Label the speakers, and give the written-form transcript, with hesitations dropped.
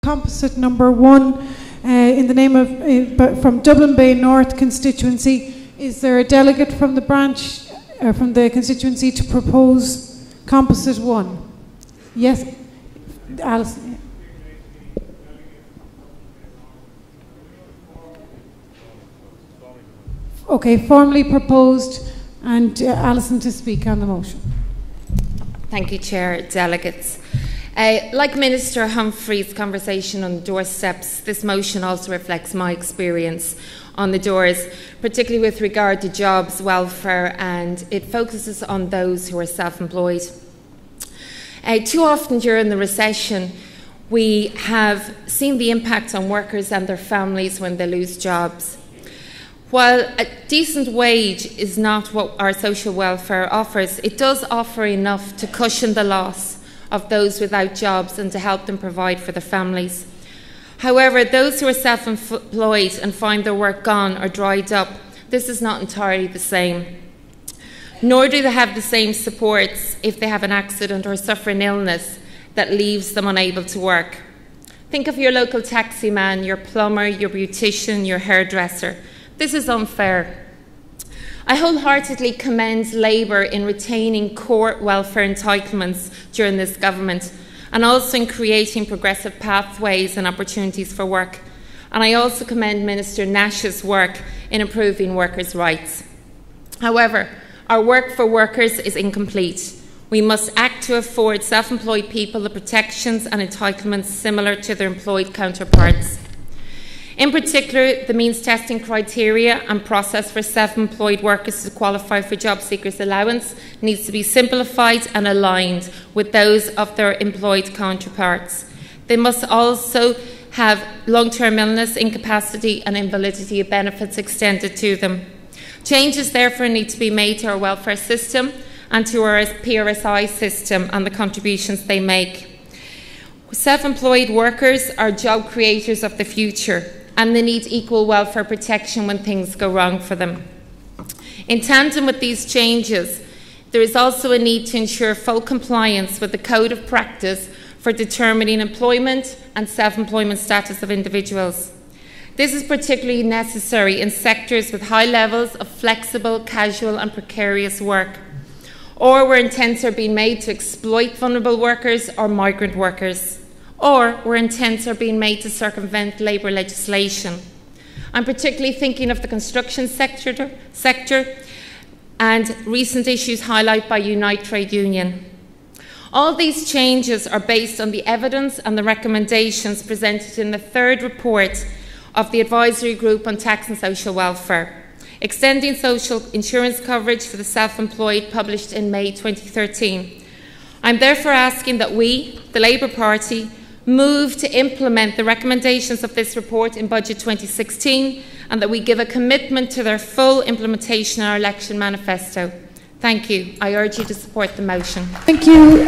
Speaker 1: composite number 1 in the name of from Dublin Bay North constituency. Is there a delegate from the branch from the constituency to propose composite 1? Yes, Alison. Okay, formally proposed, and Alison to speak on the motion.
Speaker 2: Thank you, Chair, delegates. Like Minister Humphrey's conversation on doorsteps, this motion also reflects my experience on the doors, particularly with regard to jobs, welfare, and it focuses on those who are self-employed. Too often during the recession, we have seen the impact on workers and their families when they lose jobs. While a decent wage is not what our social welfare offers, it does offer enough to cushion the loss of those without jobs and to help them provide for their families. However, those who are self-employed and find their work gone or dried up, this is not entirely the same. Nor do they have the same supports if they have an accident or suffer an illness that leaves them unable to work. Think of your local taxi man, your plumber, your beautician, your hairdresser. This is unfair. I wholeheartedly commend Labour in retaining core welfare entitlements during this government and also in creating progressive pathways and opportunities for work. And I also commend Minister Nash's work in improving workers' rights. However, our work for workers is incomplete. We must act to afford self-employed people the protections and entitlements similar to their employed counterparts. In particular, the means testing criteria and process for self-employed workers to qualify for job seekers allowance needs to be simplified and aligned with those of their employed counterparts. They must also have long-term illness, incapacity and invalidity benefits extended to them. Changes therefore need to be made to our welfare system and to our PRSI system and the contributions they make. Self-employed workers are job creators of the future, and they need equal welfare protection when things go wrong for them. In tandem with these changes, there is also a need to ensure full compliance with the Code of Practice for determining employment and self-employment status of individuals. This is particularly necessary in sectors with high levels of flexible, casual and precarious work, or where intents are being made to exploit vulnerable workers or migrant workers, or where intents are being made to circumvent labour legislation. I'm particularly thinking of the construction sector and recent issues highlighted by Unite Trade Union. All these changes are based on the evidence and the recommendations presented in the third report of the Advisory Group on Tax and Social Welfare, extending social insurance coverage for the self-employed, published in May 2013. I'm therefore asking that we, the Labour Party, move to implement the recommendations of this report in Budget 2016 and that we give a commitment to their full implementation in our election manifesto. Thank you. I urge you to support the motion.
Speaker 1: Thank you.